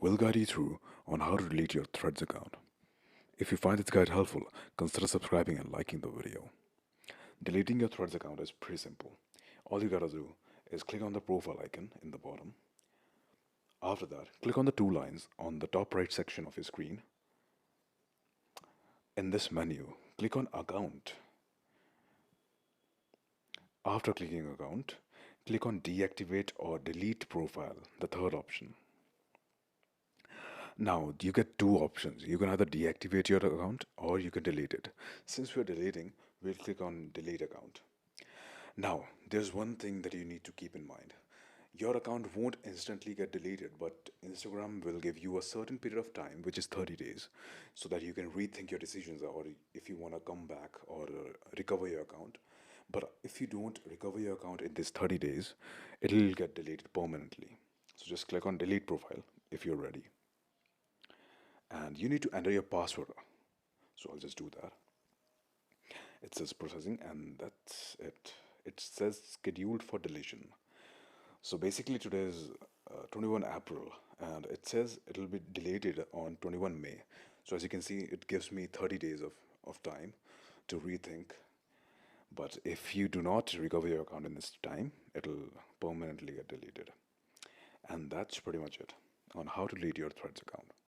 we'll guide you through on how to delete your Threads account. If you find this guide helpful, consider subscribing and liking the video. Deleting your Threads account is pretty simple. All you gotta do is click on the profile icon in the bottom. After that, click on the two lines on the top right section of your screen. In this menu, click on Account. After clicking Account, click on Deactivate or Delete Profile, the third option. Now, you get two options. You can either deactivate your account or you can delete it. Since we're deleting, we'll click on Delete Account. Now, there's one thing that you need to keep in mind. Your account won't instantly get deleted, but Instagram will give you a certain period of time, which is 30 days, so that you can rethink your decisions or if you want to come back or recover your account. But if you don't recover your account in this 30 days, it'll get deleted permanently. So just click on Delete Profile if you're ready. And you need to enter your password. So I'll just do that. It says processing, and that's it. It says scheduled for deletion. So basically, today is 21 April, and it says it'll be deleted on 21 May. So as you can see, it gives me 30 days of time to rethink. But if you do not recover your account in this time, it'll permanently get deleted. And that's pretty much it on how to delete your Threads account.